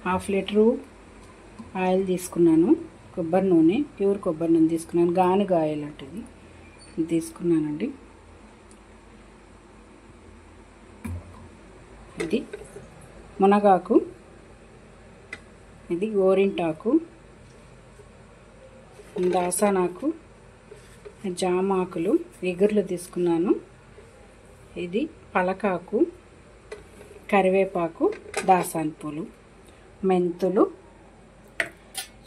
Half litre oil తీసుకున్నాను, కొబ్బరి నూనె, ప్యూర్ కొబ్బరి నూనె తీసుకున్నాను, గానుగ ఆయిల్ అంటది తీసుకున్నానండి. ఇది మునగాకు, ఇది గోరింటాకు, దాసానాకు, జామాకులు ఎగుర్లు తీసుకున్నాను, ఇది పలకాకు, కరివేపాకు, దాసాని పూలు, మెంతులు,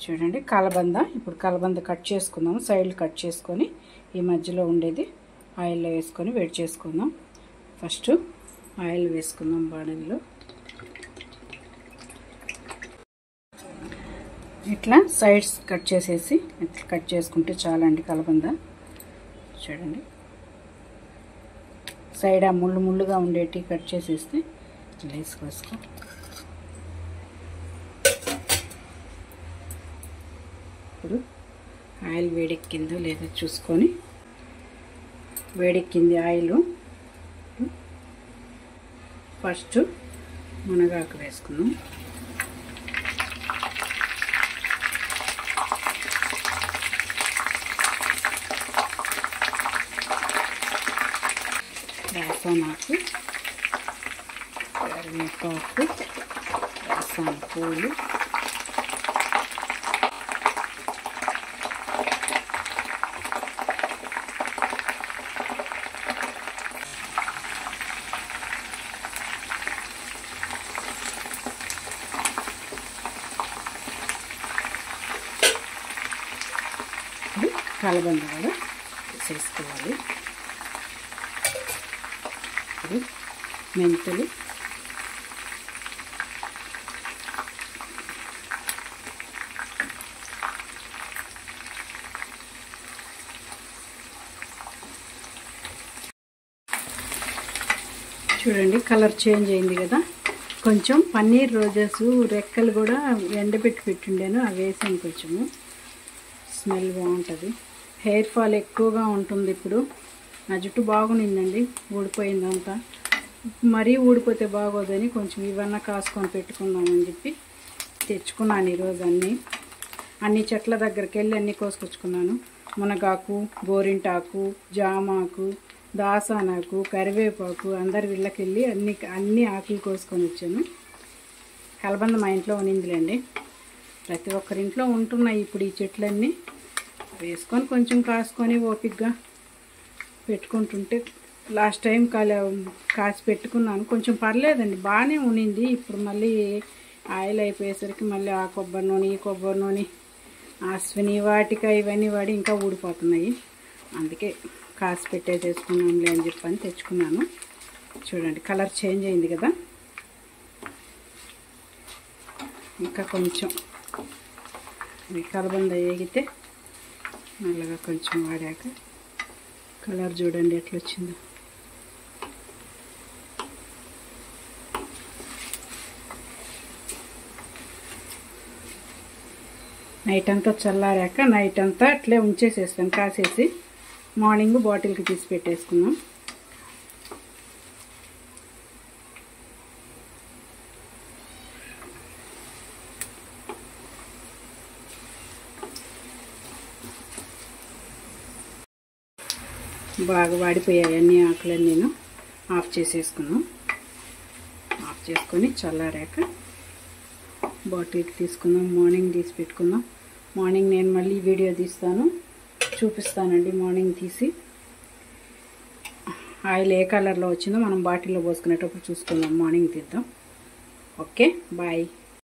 చూడండి కలబంద. ఇప్పుడు కలబంద కట్ చేసుకుందాం, సైడ్లు కట్ చేసుకొని ఈ మధ్యలో ఉండేది ఆయిల్లో వేసుకొని వేడి చేసుకుందాం. ఫస్ట్ ఆయిల్ వేసుకుందాం బాణలిలో. ఇట్లా సైడ్స్ కట్ చేసేసి ఇట్లా కట్ చేసుకుంటే చాలండి కలబంద. చూడండి సైడ్ ఆ ముళ్ళు ముళ్ళుగా ఉండేటి కట్ చేసేస్తే ఇట్లా వేసుకో. ఇప్పుడు ఆయిల్ వేడెక్కిందో లేదో చూసుకొని, వేడెక్కింది ఆయిల్. ఫస్ట్ మునగాకు వేసుకుందాం. దాసానాకు, కరివేపాకు, దాసాని పూలు, కలబంద కూడా వేసేసుకోవాలి. ఇప్పుడు మెంతులు, చూడండి కలర్ చేంజ్ అయింది కదా. కొంచెం పన్నీర్ రోజెస్ రెక్కలు కూడా ఎండబెట్టి పెట్టిండాను, అవి వేసాను. కొంచెము స్మెల్ బాగుంటుంది. హెయిర్ ఫాల్ ఎక్కువగా ఉంటుంది. ఇప్పుడు నా జుట్టు బాగునిందండి, ఊడిపోయిందంతా. మరీ ఊడిపోతే బాగోదని కొంచెం ఇవన్నీ కాసుకొని పెట్టుకుందామని చెప్పి తెచ్చుకున్నాను ఈరోజు. అన్ని చెట్ల దగ్గరికి వెళ్ళి అన్నీ కోసుకొచ్చుకున్నాను. మునగాకు, గోరింటాకు, జామాకు, దాసానాకు, కరివేపాకు, అందరి వీళ్ళకి వెళ్ళి అన్ని ఆకులు కోసుకొని వచ్చాను. కలబంద మా ఇంట్లో ఉనిందిలేండి, ప్రతి ఒక్కరింట్లో ఉంటున్నాయి ఇప్పుడు ఈ చెట్లన్నీ. వేసుకొని కొంచెం కాసుకొని ఓపికగా పెట్టుకుంటుంటే, లాస్ట్ టైం కాసి పెట్టుకున్నాను, కొంచెం పర్లేదండి, బాగానే ఉనింది. ఇప్పుడు మళ్ళీ ఆయిల్ అయిపోయేసరికి మళ్ళీ ఆ కొబ్బరి నూనె, ఈ కొబ్బరి నూనె, అశ్విని వాటిక ఇవన్నీ వాడి ఇంకా ఊడిపోతున్నాయి. అందుకే కాసి పెట్టేసేసుకున్నాంలే అని చెప్పని తెచ్చుకున్నాను. చూడండి కలర్ చేంజ్ అయింది కదా. ఇంకా కొంచెం ఈ కలబంద వేగితే నల్లగా కొంచెం వాడాక కలర్ చూడండి ఎట్లా వచ్చిందో. నైట్ అంతా చల్లారాక నైట్ అంతా అట్లే ఉంచేసేస్తాను కాసేసి, మార్నింగ్ బాటిల్కి తీసి పెట్టేసుకున్నాం. బాగా వాడిపోయాయి అన్ని ఆకులన్నీ, నేను ఆఫ్ చేసేసుకున్నాం. ఆఫ్ చేసుకొని చల్లారాక బాటిల్కి తీసుకుందాం, మార్నింగ్ తీసి పెట్టుకుందాం. మార్నింగ్ నేను మళ్ళీ వీడియో తీస్తాను, చూపిస్తానండి. మార్నింగ్ తీసి ఆయిల్ ఏ కలర్లో వచ్చిందో మనం బాటిల్లో పోసుకునేటప్పుడు చూసుకుందాం. మార్నింగ్ తీద్దాం. Okay bye.